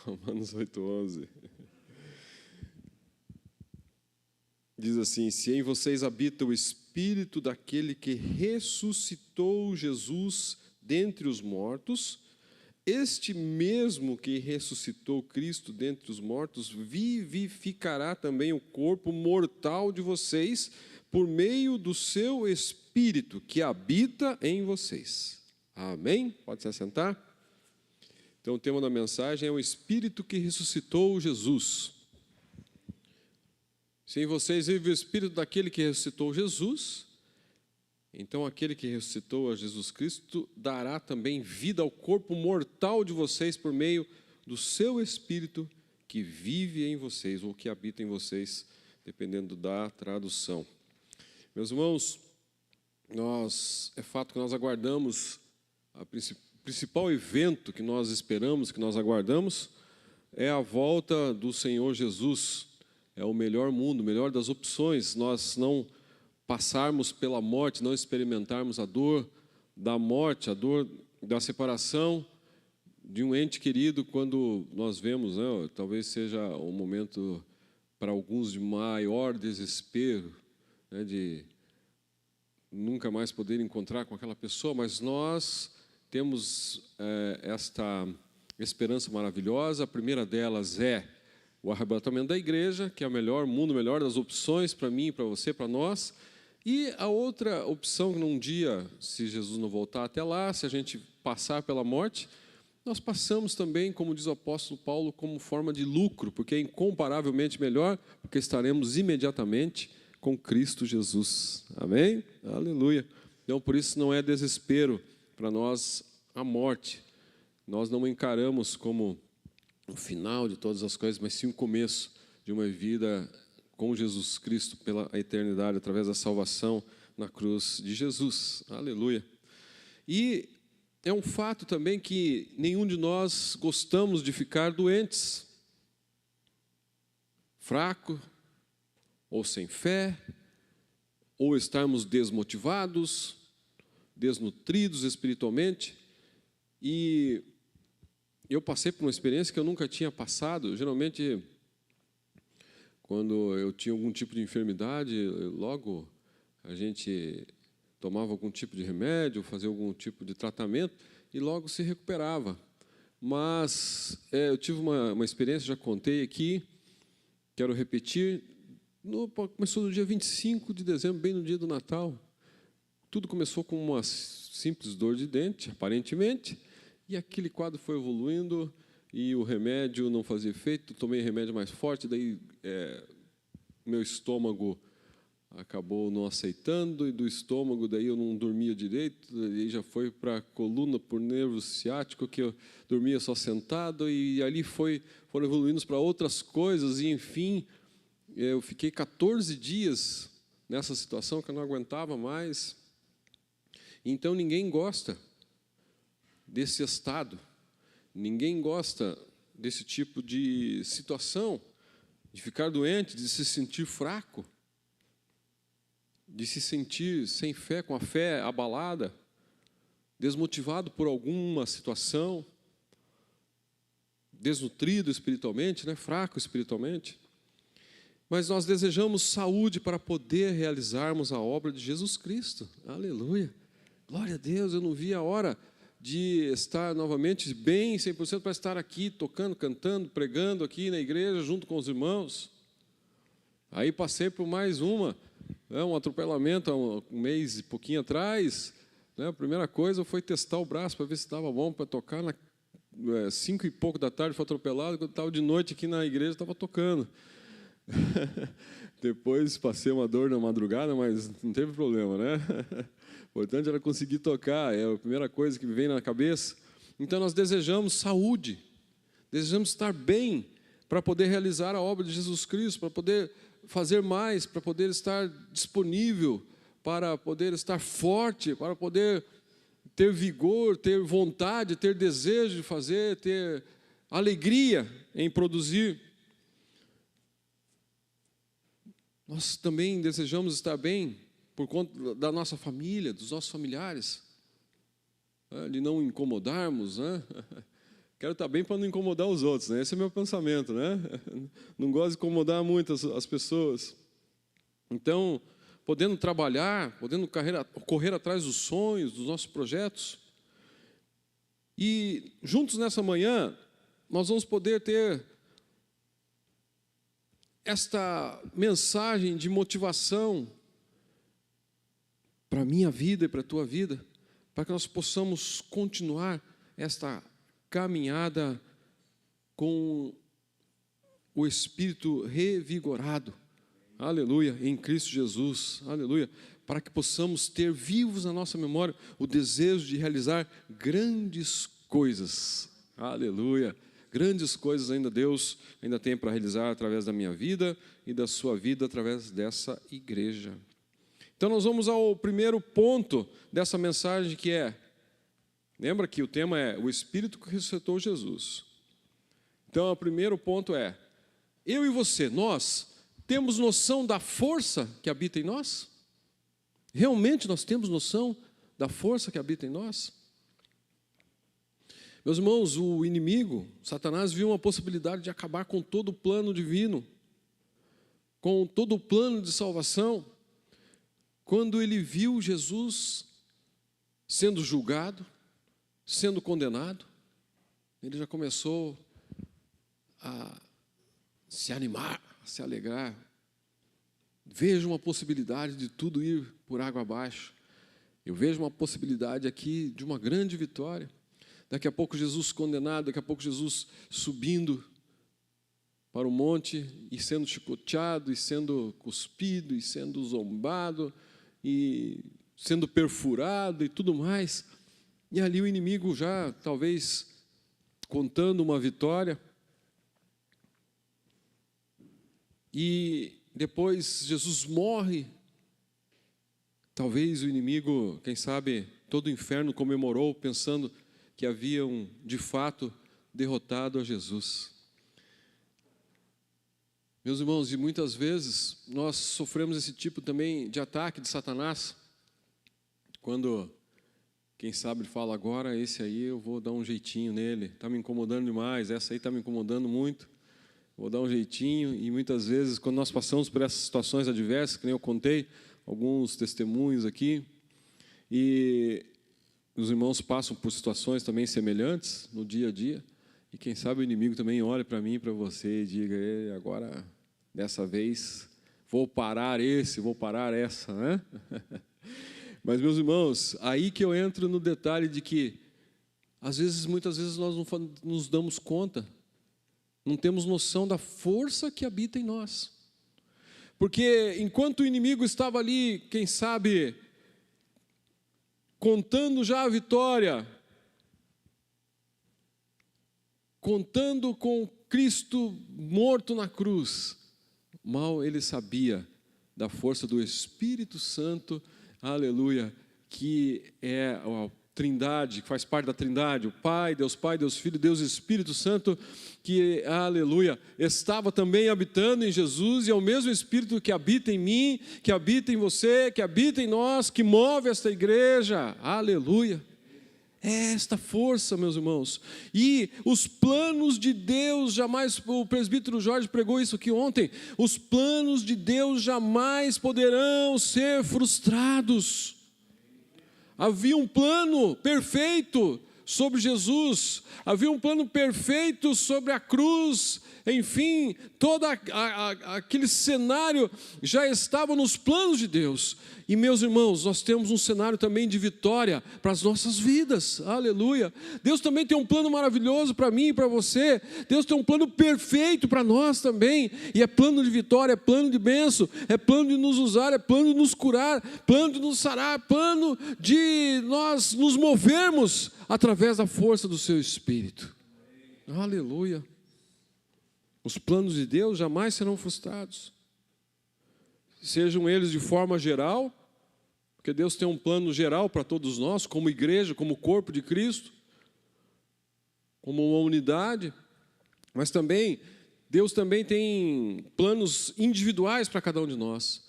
Romanos 8:11. Diz assim: se em vocês habita o Espírito daquele que ressuscitou Jesus dentre os mortos, este mesmo que ressuscitou Cristo dentre os mortos, vivificará também o corpo mortal de vocês, por meio do seu Espírito que habita em vocês. Amém? Pode se assentar? Então o tema da mensagem é o Espírito que ressuscitou Jesus. Se em vocês vive o Espírito daquele que ressuscitou Jesus, então aquele que ressuscitou a Jesus Cristo dará também vida ao corpo mortal de vocês por meio do seu Espírito que vive em vocês, ou que habita em vocês, dependendo da tradução. Meus irmãos, é fato que nós aguardamos, o principal evento que nós esperamos, que nós aguardamos, é a volta do Senhor Jesus. É o melhor mundo, o melhor das opções, nós não passarmos pela morte, não experimentarmos a dor da morte, a dor da separação de um ente querido, quando nós vemos, né, talvez seja um momento para alguns de maior desespero, né, de nunca mais poder encontrar com aquela pessoa, mas nós temos esta esperança maravilhosa. A primeira delas é o arrebatamento da igreja, que é o melhor mundo, o melhor das opções para mim, para você, para nós. E a outra opção, num dia, se Jesus não voltar até lá, se a gente passar pela morte, nós passamos também, como diz o apóstolo Paulo, como forma de lucro, porque é incomparavelmente melhor, porque estaremos imediatamente com Cristo Jesus. Amém? Aleluia. Então, por isso não é desespero para nós a morte. Nós não encaramos como o final de todas as coisas, mas sim o começo de uma vida com Jesus Cristo pela eternidade, através da salvação na cruz de Jesus. Aleluia. E é um fato também que nenhum de nós gostamos de ficar doentes, fraco, ou sem fé, ou estarmos desmotivados, desnutridos espiritualmente. E eu passei por uma experiência que eu nunca tinha passado. Geralmente, quando eu tinha algum tipo de enfermidade, logo a gente tomava algum tipo de remédio, fazia algum tipo de tratamento e logo se recuperava. Mas eu tive uma experiência, já contei aqui, quero repetir. Começou no dia 25 de dezembro, bem no dia do Natal. Tudo começou com uma simples dor de dente, aparentemente, e aquele quadro foi evoluindo e o remédio não fazia efeito. Tomei remédio mais forte, daí meu estômago acabou não aceitando, e do estômago daí eu não dormia direito, daí já foi para a coluna, por nervo ciático, que eu dormia só sentado, e ali foram evoluindo para outras coisas, e enfim, eu fiquei 14 dias nessa situação que eu não aguentava mais. Então ninguém gosta desse estado, ninguém gosta desse tipo de situação, de ficar doente, de se sentir fraco, de se sentir sem fé, com a fé abalada, desmotivado por alguma situação, desnutrido espiritualmente, né, fraco espiritualmente. Mas nós desejamos saúde para poder realizarmos a obra de Jesus Cristo. Aleluia. Glória a Deus, eu não vi a hora de estar novamente bem, 100%, para estar aqui tocando, cantando, pregando aqui na igreja, junto com os irmãos. Aí passei por mais um atropelamento há um mês e pouquinho atrás. Né? A primeira coisa foi testar o braço para ver se estava bom para tocar. 5 e pouco da tarde foi atropelado, quando estava de noite aqui na igreja, estava tocando. Depois passei uma dor na madrugada, mas não teve problema, né? O importante era conseguir tocar, é a primeira coisa que me vem na cabeça. Então nós desejamos saúde, desejamos estar bem para poder realizar a obra de Jesus Cristo, para poder fazer mais, para poder estar disponível, para poder estar forte, para poder ter vigor, ter vontade, ter desejo de fazer, ter alegria em produzir. Nós também desejamos estar bem por conta da nossa família, dos nossos familiares, de não incomodarmos, né? Quero estar bem para não incomodar os outros, né? Esse é o meu pensamento, né? Não gosto de incomodar muito as pessoas. Então, podendo trabalhar, podendo correr atrás dos sonhos, dos nossos projetos. E juntos nessa manhã, nós vamos poder ter esta mensagem de motivação para a minha vida e para a tua vida, para que nós possamos continuar esta caminhada com o espírito revigorado, aleluia, em Cristo Jesus, aleluia, para que possamos ter vivos na nossa memória o desejo de realizar grandes coisas, aleluia, grandes coisas Deus ainda tem para realizar através da minha vida e da sua vida através dessa igreja. Então nós vamos ao primeiro ponto dessa mensagem, que é, lembra que o tema é o Espírito que ressuscitou Jesus. Então o primeiro ponto é, eu e você, nós temos noção da força que habita em nós? Realmente nós temos noção da força que habita em nós? Meus irmãos, o inimigo, Satanás, viu uma possibilidade de acabar com todo o plano divino, com todo o plano de salvação, quando ele viu Jesus sendo julgado, sendo condenado. Ele já começou a se animar, a se alegrar. Vejo uma possibilidade de tudo ir por água abaixo. Eu vejo uma possibilidade aqui de uma grande vitória. Daqui a pouco Jesus condenado, daqui a pouco Jesus subindo para o monte e sendo chicoteado, e sendo cuspido, e sendo zombado, e sendo perfurado e tudo mais. E ali o inimigo já, talvez, contando uma vitória. E depois Jesus morre. Talvez o inimigo, quem sabe, todo o inferno comemorou, pensando que haviam, de fato, derrotado a Jesus. Meus irmãos, e muitas vezes nós sofremos esse tipo também de ataque de Satanás, quando, quem sabe, ele fala, agora esse aí eu vou dar um jeitinho nele, está me incomodando demais, essa aí está me incomodando muito, vou dar um jeitinho. E muitas vezes, quando nós passamos por essas situações adversas, que nem eu contei, alguns testemunhos aqui, e os irmãos passam por situações também semelhantes no dia a dia, e quem sabe o inimigo também olha para mim e para você e diga, agora, dessa vez, vou parar essa, né? Mas, meus irmãos, aí que eu entro no detalhe de que, às vezes, muitas vezes, nós não nos damos conta, não temos noção da força que habita em nós. Porque, enquanto o inimigo estava ali, quem sabe, contando já a vitória, contando com Cristo morto na cruz, mal ele sabia da força do Espírito Santo, aleluia, que é a Trindade, que faz parte da Trindade, o Pai, Deus Filho, Deus Espírito Santo, que, aleluia, estava também habitando em Jesus, e é o mesmo Espírito que habita em mim, que habita em você, que habita em nós, que move esta igreja, aleluia. É esta força, meus irmãos. E os planos de Deus jamais, o presbítero Jorge pregou isso aqui ontem, os planos de Deus jamais poderão ser frustrados. Havia um plano perfeito sobre Jesus, havia um plano perfeito sobre a cruz, enfim, todo aquele cenário já estava nos planos de Deus. E, meus irmãos, nós temos um cenário também de vitória para as nossas vidas, aleluia. Deus também tem um plano maravilhoso para mim e para você. Deus tem um plano perfeito para nós também, e é plano de vitória, é plano de bênção, é plano de nos usar, é plano de nos curar, plano de nos sarar, plano de nós nos movermos através da força do seu Espírito, aleluia. Os planos de Deus jamais serão frustrados, sejam eles de forma geral, porque Deus tem um plano geral para todos nós, como igreja, como corpo de Cristo, como uma unidade, mas também, Deus também tem planos individuais para cada um de nós,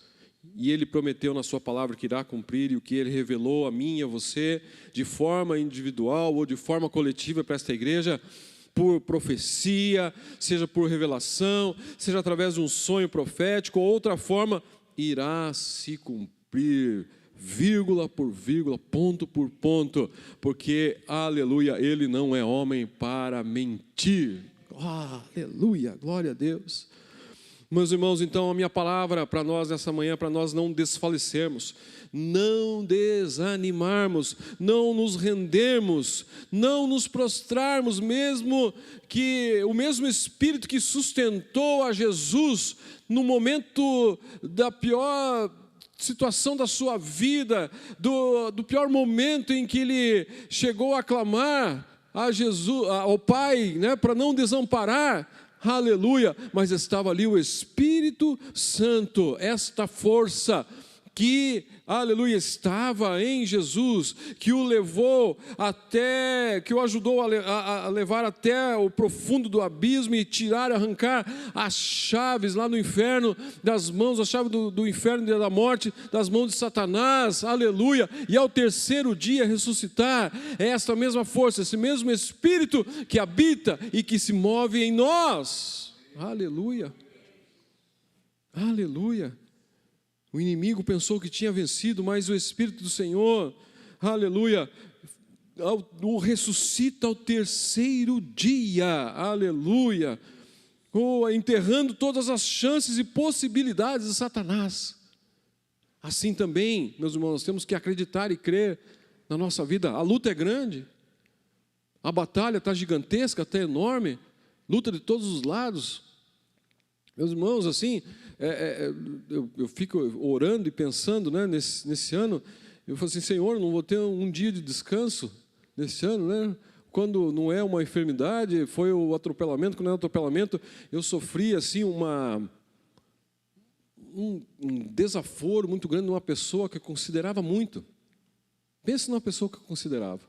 e Ele prometeu na sua palavra que irá cumprir, e o que Ele revelou a mim e a você, de forma individual ou de forma coletiva para esta igreja, por profecia, seja por revelação, seja através de um sonho profético ou outra forma, irá se cumprir, vírgula por vírgula, ponto por ponto, porque, aleluia, Ele não é homem para mentir. Aleluia, glória a Deus. Meus irmãos, então a minha palavra para nós nessa manhã, para nós não desfalecermos, não desanimarmos, não nos rendermos, não nos prostrarmos, mesmo que o mesmo Espírito que sustentou a Jesus no momento da pior situação da sua vida, do pior momento em que ele chegou a clamar a Jesus, ao Pai, né, para não desamparar, aleluia, mas estava ali o Espírito Santo, esta força que, aleluia, estava em Jesus, que o levou até, que o ajudou a levar até o profundo do abismo e tirar, arrancar as chaves lá no inferno, das mãos, a chave do inferno e da morte, das mãos de Satanás, aleluia, e ao terceiro dia ressuscitar. É esta mesma força, esse mesmo Espírito que habita e que se move em nós, aleluia, aleluia. O inimigo pensou que tinha vencido, mas o Espírito do Senhor, aleluia, o ressuscita ao terceiro dia, aleluia, enterrando todas as chances e possibilidades de Satanás. Assim também, meus irmãos, nós temos que acreditar e crer na nossa vida. A luta é grande, a batalha está gigantesca, está enorme, luta de todos os lados. Meus irmãos, assim, eu fico orando e pensando, né, nesse ano, eu falo assim, Senhor, não vou ter um dia de descanso nesse ano, né? Quando não é uma enfermidade, foi o atropelamento, quando é um atropelamento, eu sofri assim um desaforo muito grande de uma pessoa que eu considerava muito. Pense numa pessoa que eu considerava.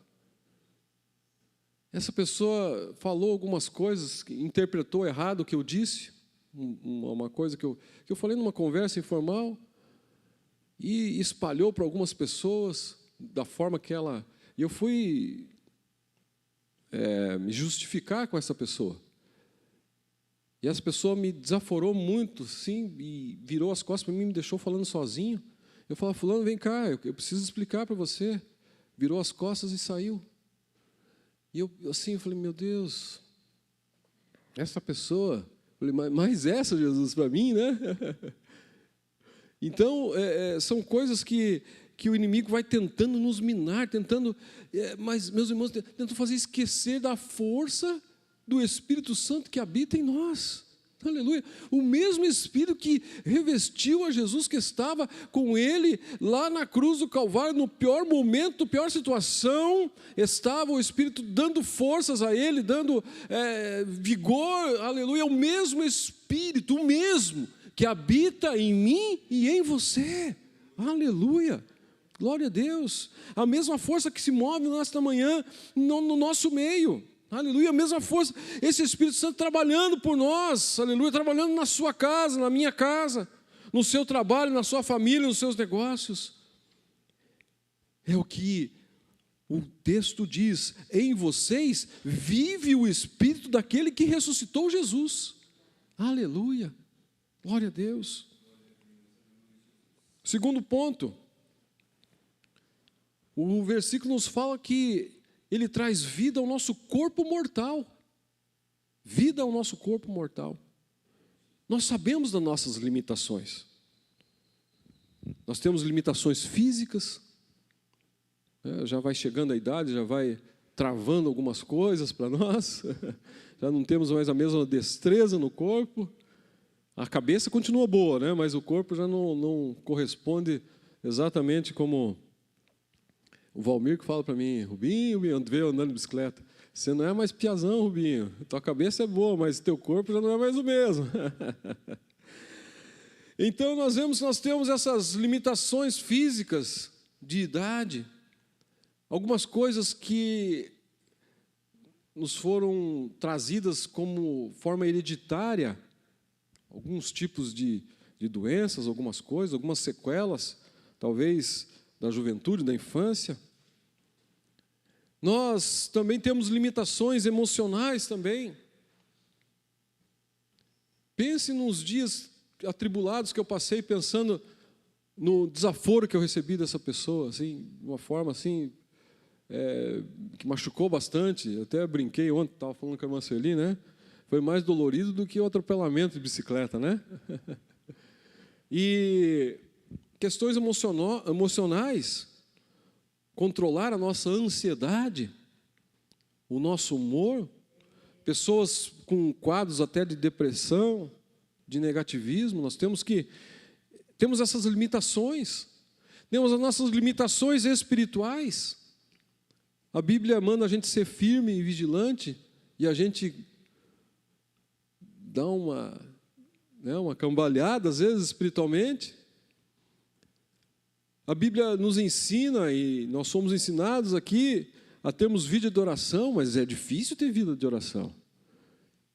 Essa pessoa falou algumas coisas, interpretou errado o que eu disse, uma coisa que eu falei numa conversa informal e espalhou para algumas pessoas da forma que ela... E eu fui me justificar com essa pessoa. E essa pessoa me desaforou muito, sim, e virou as costas para mim, me deixou falando sozinho. Eu falava, fulano, vem cá, eu preciso explicar para você. Virou as costas e saiu. E eu falei, meu Deus, essa pessoa... Falei, mas essa, Jesus, para mim, né? Então, são coisas que o inimigo vai tentando nos minar, mas, meus irmãos, tentando fazer esquecer da força do Espírito Santo que habita em nós. Aleluia. O mesmo Espírito que revestiu a Jesus, que estava com ele lá na cruz do Calvário, no pior momento, pior situação, estava o Espírito dando forças a ele, dando vigor, aleluia. O mesmo Espírito, o mesmo, que habita em mim e em você, aleluia. Glória a Deus. A mesma força que se move nesta manhã no nosso meio. Aleluia, a mesma força, esse Espírito Santo trabalhando por nós, aleluia, trabalhando na sua casa, na minha casa, no seu trabalho, na sua família, nos seus negócios. É o que o texto diz, em vocês vive o Espírito daquele que ressuscitou Jesus. Aleluia, glória a Deus. Segundo ponto, o versículo nos fala que ele traz vida ao nosso corpo mortal. Vida ao nosso corpo mortal. Nós sabemos das nossas limitações. Nós temos limitações físicas. Já vai chegando a idade, já vai travando algumas coisas para nós. Já não temos mais a mesma destreza no corpo. A cabeça continua boa, né? Mas o corpo já não corresponde exatamente como... O Valmir que fala para mim, Rubinho, veio andando de bicicleta. Você não é mais piazão, Rubinho. Tua cabeça é boa, mas teu corpo já não é mais o mesmo. Então nós temos essas limitações físicas de idade. Algumas coisas que nos foram trazidas como forma hereditária. Alguns tipos de doenças, algumas coisas, algumas sequelas, talvez... da juventude, da infância. Nós também temos limitações emocionais também. Pense nos dias atribulados que eu passei pensando no desaforo que eu recebi dessa pessoa, assim, de uma forma assim, que machucou bastante. Eu até brinquei ontem, estava falando com a irmã Sueli, né? Foi mais dolorido do que o atropelamento de bicicleta, né? E questões emocionais, controlar a nossa ansiedade, o nosso humor, pessoas com quadros até de depressão, de negativismo, nós temos essas limitações, temos as nossas limitações espirituais. A Bíblia manda a gente ser firme e vigilante, e a gente dá uma cambalhada, às vezes, espiritualmente. A Bíblia nos ensina, e nós somos ensinados aqui, a termos vida de oração, mas é difícil ter vida de oração.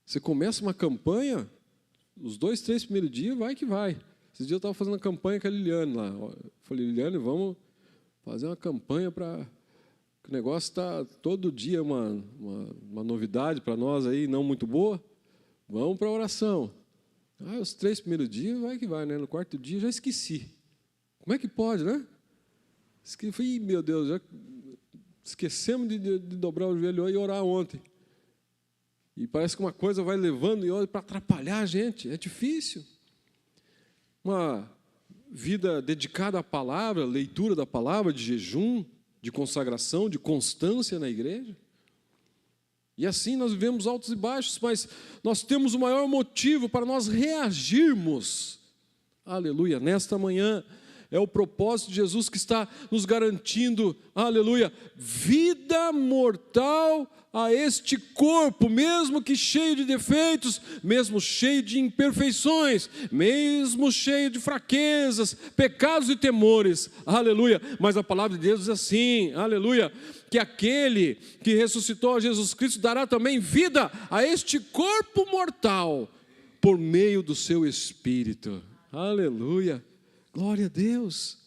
Você começa uma campanha, os 2, 3 primeiros dias, vai que vai. Esses dias eu estava fazendo uma campanha com a Liliane lá. Eu falei, Liliane, vamos fazer uma campanha para... O negócio está todo dia uma novidade para nós aí, não muito boa. Vamos para a oração. Os 3 primeiros dias, vai que vai, né? No 4º dia, já esqueci. Como é que pode, né? Falei, meu Deus, já esquecemos de dobrar o joelho e orar ontem. E parece que uma coisa vai levando e olha para atrapalhar a gente. É difícil. Uma vida dedicada à palavra, leitura da palavra, de jejum, de consagração, de constância na igreja. E assim nós vivemos altos e baixos, mas nós temos o maior motivo para nós reagirmos. Aleluia, nesta manhã é o propósito de Jesus que está nos garantindo, aleluia, vida mortal a este corpo, mesmo que cheio de defeitos, mesmo cheio de imperfeições, mesmo cheio de fraquezas, pecados e temores, aleluia. Mas a palavra de Deus diz assim, aleluia, que aquele que ressuscitou a Jesus Cristo dará também vida a este corpo mortal, por meio do seu Espírito, aleluia. Glória a Deus,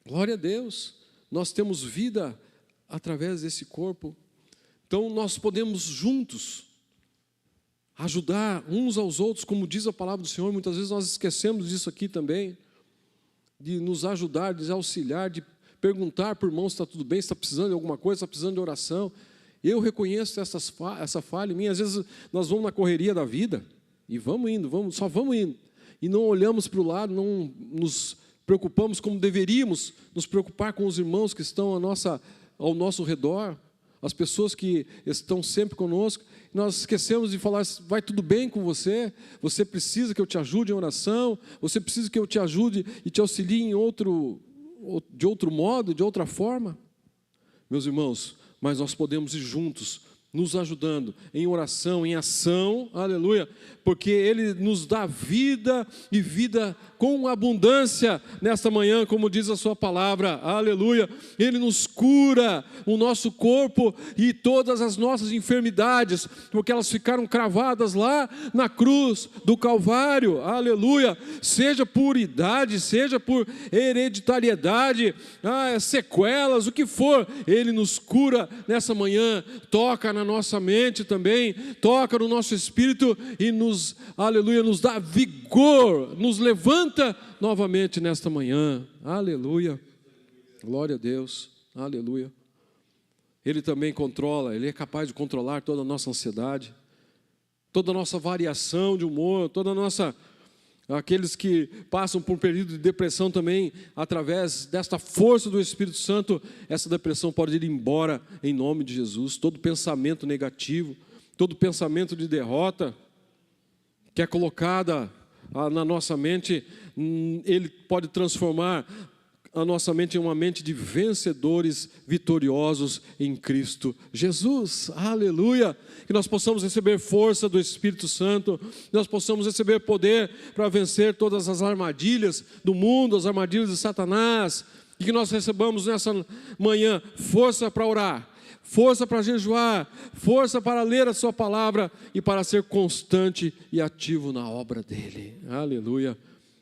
glória a Deus, nós temos vida através desse corpo, então nós podemos juntos ajudar uns aos outros, como diz a palavra do Senhor. Muitas vezes nós esquecemos disso aqui também, de nos ajudar, de auxiliar, de perguntar por irmão se está tudo bem, se está precisando de alguma coisa, se está precisando de oração. Eu reconheço essa falha em mim. Às vezes nós vamos na correria da vida, e só vamos indo, e não olhamos para o lado, não nos preocupamos como deveríamos nos preocupar com os irmãos que estão ao nosso redor, as pessoas que estão sempre conosco. Nós esquecemos de falar, vai tudo bem com você? Você precisa que eu te ajude em oração? Você precisa que eu te ajude e te auxilie de outro modo, de outra forma? Meus irmãos, mas nós podemos ir juntos, nos ajudando em oração, em ação, aleluia, porque Ele nos dá vida e vida com abundância nesta manhã, como diz a sua palavra, aleluia. Ele nos cura o nosso corpo e todas as nossas enfermidades, porque elas ficaram cravadas lá na cruz do Calvário, aleluia, seja por idade, seja por hereditariedade, sequelas, o que for, Ele nos cura nessa manhã, toca na nossa mente também, toca no nosso espírito e nos, aleluia, nos dá vigor, nos levanta novamente nesta manhã, aleluia, glória a Deus, aleluia. Ele também controla, Ele é capaz de controlar toda a nossa ansiedade, toda a nossa variação de humor, aqueles que passam por um período de depressão também, através desta força do Espírito Santo, essa depressão pode ir embora em nome de Jesus. Todo pensamento negativo, todo pensamento de derrota que é colocada na nossa mente, Ele pode transformar a nossa mente em uma mente de vencedores vitoriosos em Cristo Jesus, aleluia. Que nós possamos receber força do Espírito Santo, que nós possamos receber poder para vencer todas as armadilhas do mundo, as armadilhas de Satanás, e que nós recebamos nessa manhã força para orar, força para jejuar, força para ler a sua palavra e para ser constante e ativo na obra dEle, aleluia.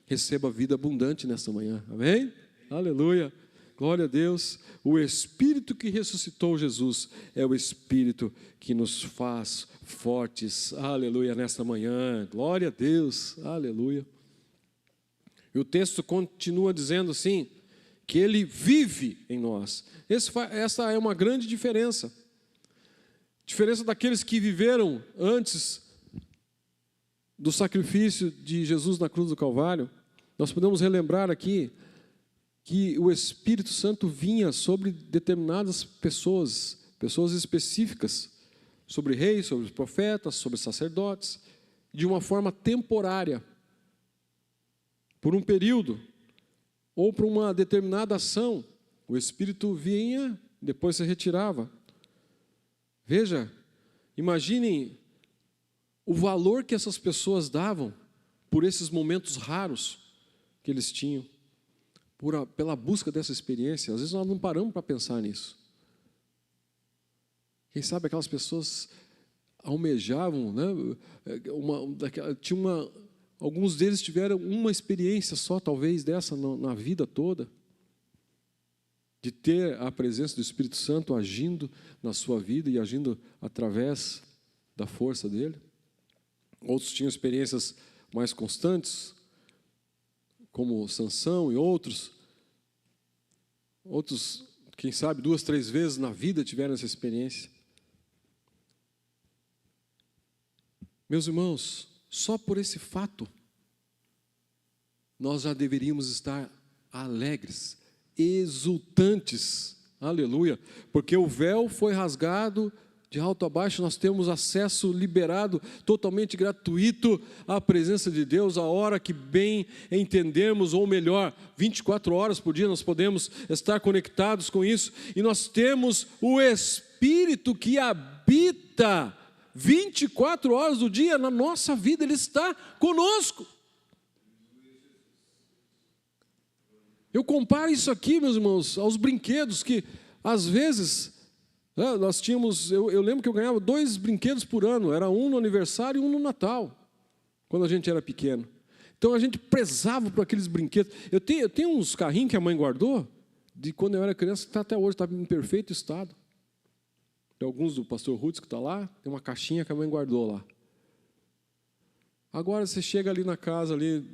Receba vida abundante nesta manhã, amém? Aleluia, Glória a Deus. O Espírito que ressuscitou Jesus é o Espírito que nos faz fortes. Aleluia, nesta manhã. Glória a Deus. Aleluia. E o texto continua dizendo assim, que Ele vive em nós. Essa é uma grande diferença. Diferença daqueles que viveram antes do sacrifício de Jesus na cruz do Calvário. Nós podemos relembrar aqui que o Espírito Santo vinha sobre determinadas pessoas específicas, sobre reis, sobre profetas, sobre sacerdotes, de uma forma temporária, por um período, ou por uma determinada ação. O Espírito vinha, depois se retirava. Veja, imaginem o valor que essas pessoas davam por esses momentos raros que eles tinham, pela busca dessa experiência. Às vezes nós não paramos para pensar nisso. Quem sabe aquelas pessoas almejavam, né? Alguns deles tiveram uma experiência só, talvez, dessa na vida toda, de ter a presença do Espírito Santo agindo na sua vida e agindo através da força dele. Outros tinham experiências mais constantes, como Sansão e outros, quem sabe, 2, 3 vezes na vida tiveram essa experiência. Meus irmãos, só por esse fato, nós já deveríamos estar alegres, exultantes, aleluia, porque o véu foi rasgado de alto a baixo, nós temos acesso liberado, totalmente gratuito à presença de Deus, a hora que bem entendermos, ou melhor, 24 horas por dia nós podemos estar conectados com isso, e nós temos o Espírito que habita 24 horas do dia na nossa vida, Ele está conosco. Eu comparo isso aqui, meus irmãos, aos brinquedos que, às vezes, nós tínhamos, eu lembro que eu ganhava 2 brinquedos por ano, era um no aniversário e um no Natal, quando a gente era pequeno. Então a gente prezava por aqueles brinquedos. Eu tenho uns carrinhos que a mãe guardou, de quando eu era criança, que está até hoje, está em perfeito estado. Tem alguns do pastor Rutz que está lá, tem uma caixinha que a mãe guardou lá. Agora você chega ali na casa, ali,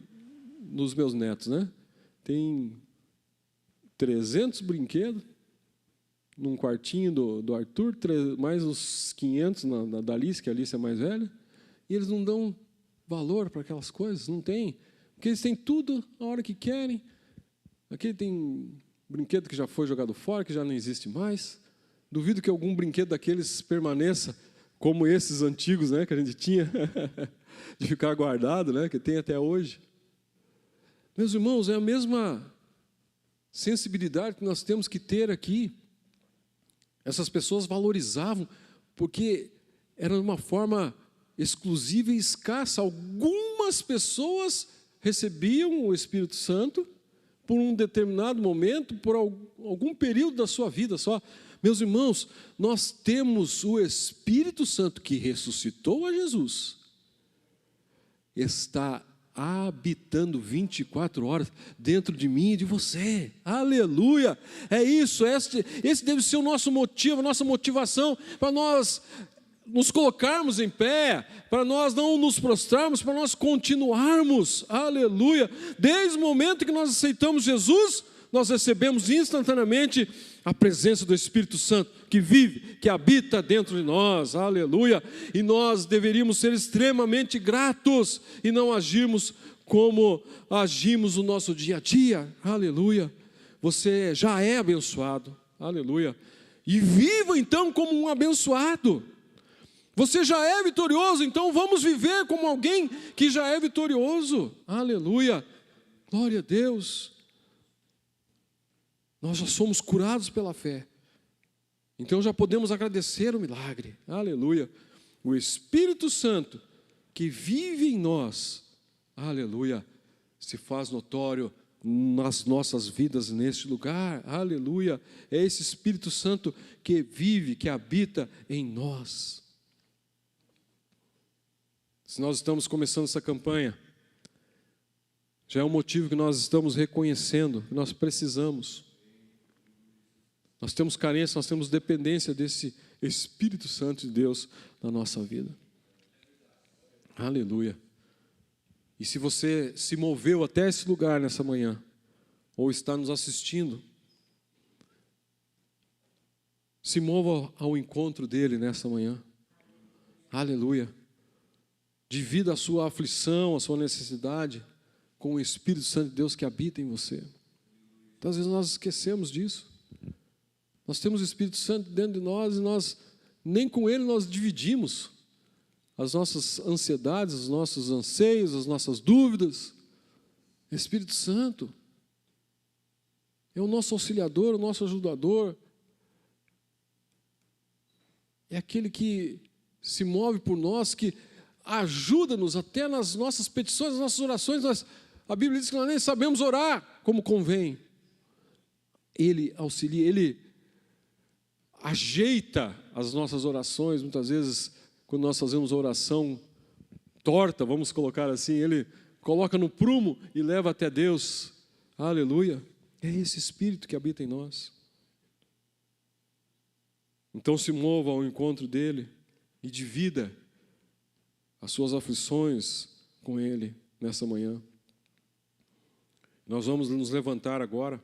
nos meus netos, né? Tem 300 brinquedos, num quartinho do Arthur, mais uns 500 da Alice, que a Alice é mais velha, e eles não dão valor para aquelas coisas, não tem, porque eles têm tudo a hora que querem. Aqui tem brinquedo que já foi jogado fora, que já não existe mais. Duvido que algum brinquedo daqueles permaneça como esses antigos, né, que a gente tinha, de ficar guardado, né, que tem até hoje. Meus irmãos, é a mesma sensibilidade que nós temos que ter aqui. Essas pessoas valorizavam, porque era uma forma exclusiva e escassa. Algumas pessoas recebiam o Espírito Santo por um determinado momento, por algum período da sua vida só. Meus irmãos, nós temos o Espírito Santo que ressuscitou a Jesus, está habitando 24 horas dentro de mim e de você. Aleluia! É isso, esse deve ser o nosso motivo, a nossa motivação para nós nos colocarmos em pé, para nós não nos prostrarmos, para nós continuarmos. Aleluia! Desde o momento que nós aceitamos Jesus, nós recebemos instantaneamente a presença do Espírito Santo, que vive, que habita dentro de nós, aleluia, e nós deveríamos ser extremamente gratos, e não agirmos como agimos no nosso dia a dia, aleluia. Você já é abençoado, aleluia, e viva então como um abençoado. Você já é vitorioso, então vamos viver como alguém que já é vitorioso, aleluia, glória a Deus. Nós já somos curados pela fé. Então já podemos agradecer o milagre. Aleluia. O Espírito Santo que vive em nós, aleluia, se faz notório nas nossas vidas neste lugar. Aleluia. É esse Espírito Santo que vive, que habita em nós. Se nós estamos começando essa campanha, já é um motivo que nós estamos reconhecendo, que nós precisamos Nós temos carência, nós temos dependência desse Espírito Santo de Deus na nossa vida. Aleluia. E se você se moveu até esse lugar nessa manhã, ou está nos assistindo, se mova ao encontro dele nessa manhã. Aleluia. Divida a sua aflição, a sua necessidade com o Espírito Santo de Deus que habita em você. Então, às vezes nós esquecemos disso. Nós temos o Espírito Santo dentro de nós e nós, nem com ele nós dividimos as nossas ansiedades, os nossos anseios, as nossas dúvidas. Espírito Santo é o nosso auxiliador, o nosso ajudador. É aquele que se move por nós, que ajuda-nos até nas nossas petições, nas nossas orações. A Bíblia diz que nós nem sabemos orar como convém. Ele auxilia, ele ajeita as nossas orações. Muitas vezes, quando nós fazemos oração torta, vamos colocar assim, ele coloca no prumo e leva até Deus. Aleluia. É esse Espírito que habita em nós. Então se mova ao encontro dele e divida as suas aflições com ele nessa manhã. Nós vamos nos levantar agora.